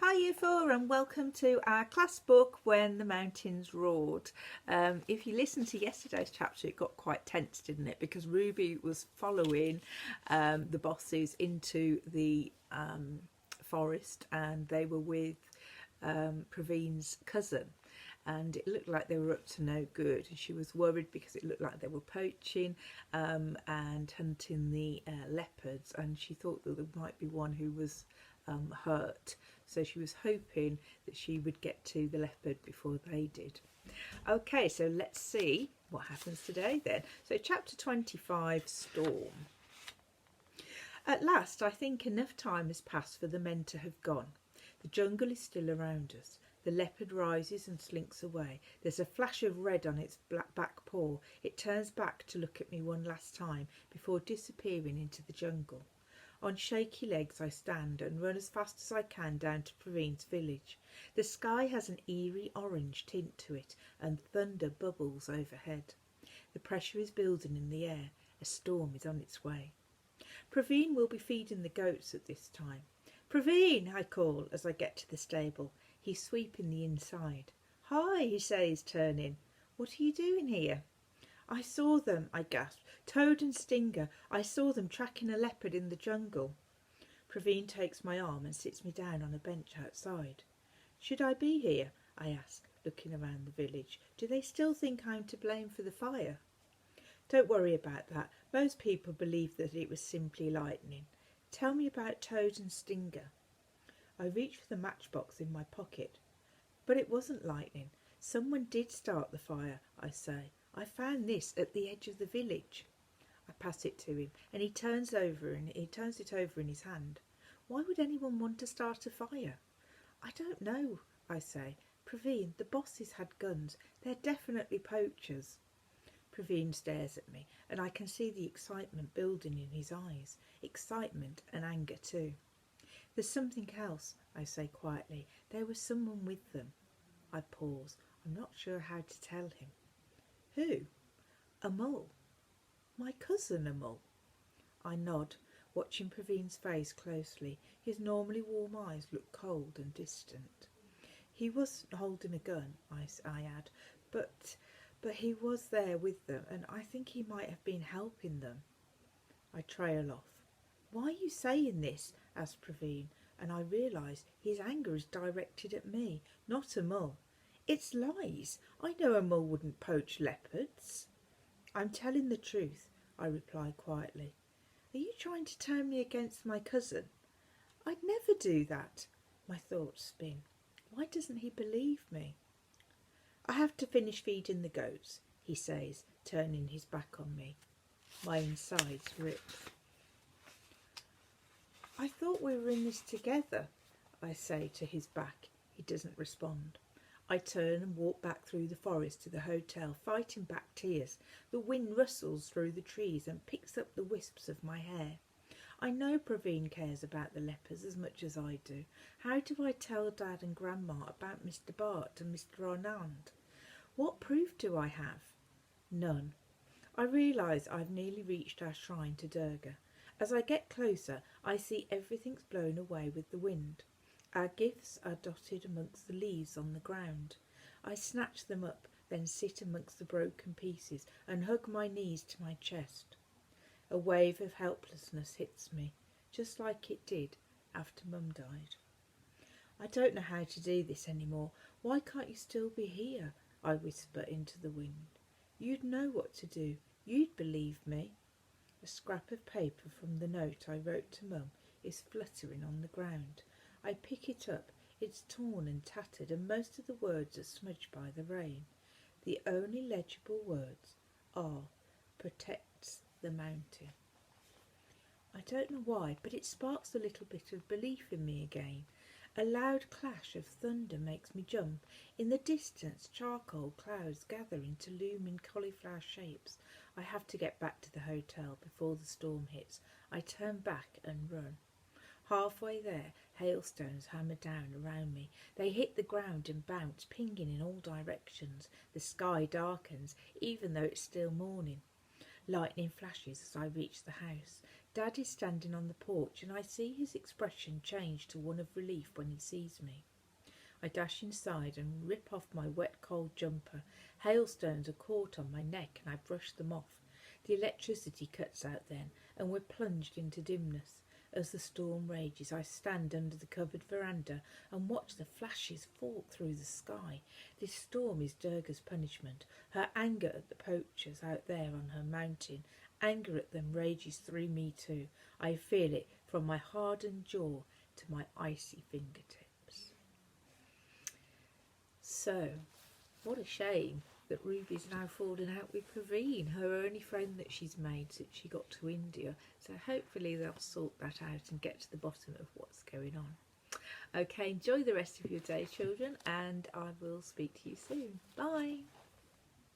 Hi Year 4 and welcome to our class book When the Mountains Roared. If you listened to yesterday's chapter, it got quite tense, didn't it? Because Ruby was following the bosses into the forest, and they were with Praveen's cousin, and it looked like they were up to no good. And she was worried because it looked like they were poaching and hunting the leopards, and she thought that there might be one who was hurt, so she was hoping that she would get to the leopard before they did. Okay, so let's see what happens today then. So chapter 25, Storm. At last, I think enough time has passed for the men to have gone. The jungle is still around us. The leopard rises and slinks away. There's a flash of red on its back paw. It turns back to look at me one last time before disappearing into the jungle. On shaky legs I stand and run as fast as I can down to Praveen's village. The sky has an eerie orange tint to it, and thunder bubbles overhead. The pressure is building in the air. A storm is on its way. Praveen will be feeding the goats at this time. "Praveen," I call as I get to the stable. He's sweeping the inside. "Hi," he says, turning. "What are you doing here?" "I saw them," I gasped. "Toad and Stinger. I saw them tracking a leopard in the jungle." Praveen takes my arm and sits me down on a bench outside. "Should I be here?" I ask, looking around the village. "Do they still think I'm to blame for the fire?" "Don't worry about that. Most people believe that it was simply lightning. Tell me about Toad and Stinger." I reach for the matchbox in my pocket. "But it wasn't lightning. Someone did start the fire," I say. "I found this at the edge of the village." I pass it to him, and he turns it over in his hand. "Why would anyone want to start a fire?" "I don't know," I say. "Praveen, the bosses had guns. They're definitely poachers." Praveen stares at me, and I can see the excitement building in his eyes. Excitement and anger too. "There's something else," I say quietly. "There was someone with them." I pause. I'm not sure how to tell him. "Who?" "A mole." "My cousin a mole?" I nod, watching Praveen's face closely. His normally warm eyes look cold and distant. "He wasn't holding a gun," I add, but he was there with them, and I think he might have been helping them." I trail off. "Why are you saying this?" asks Praveen, and I realise his anger is directed at me, not a mole. "It's lies. I know a mole wouldn't poach leopards." "I'm telling the truth," I reply quietly. "Are you trying to turn me against my cousin?" "I'd never do that." My thoughts spin. Why doesn't he believe me? "I have to finish feeding the goats," he says, turning his back on me. My insides rip. "I thought we were in this together," I say to his back. He doesn't respond. I turn and walk back through the forest to the hotel, fighting back tears. The wind rustles through the trees and picks up the wisps of my hair. I know Praveen cares about the leopards as much as I do. How do I tell Dad and Grandma about Mr. Bart and Mr. Anand? What proof do I have? None. I realise I've nearly reached our shrine to Durga. As I get closer, I see everything's blown away with the wind. Our gifts are dotted amongst the leaves on the ground. I snatch them up, then sit amongst the broken pieces and hug my knees to my chest. A wave of helplessness hits me, just like it did after Mum died. "I don't know how to do this anymore. Why can't you still be here?" I whisper into the wind. "You'd know what to do. You'd believe me." A scrap of paper from the note I wrote to Mum is fluttering on the ground. I pick it up. It's torn and tattered, and most of the words are smudged by the rain. The only legible words are "protects the mountain." I don't know why, but it sparks a little bit of belief in me again. A loud clash of thunder makes me jump. In the distance, charcoal clouds gather into looming cauliflower shapes. I have to get back to the hotel before the storm hits. I turn back and run. Halfway there, hailstones hammer down around me. They hit the ground and bounce, pinging in all directions. The sky darkens, even though it's still morning. Lightning flashes as I reach the house. Dad is standing on the porch and I see his expression change to one of relief when he sees me. I dash inside and rip off my wet cold jumper. Hailstones are caught on my neck and I brush them off. The electricity cuts out then and we're plunged into dimness. As the storm rages, I stand under the covered veranda and watch the flashes fall through the sky. This storm is Durga's punishment. Her anger at the poachers out there on her mountain, anger at them rages through me too. I feel it from my hardened jaw to my icy fingertips. So, what a shame that Ruby's now fallen out with Praveen, her only friend that she's made since she got to India. So hopefully they'll sort that out and get to the bottom of what's going on. Okay, enjoy the rest of your day, children, and I will speak to you soon. Bye.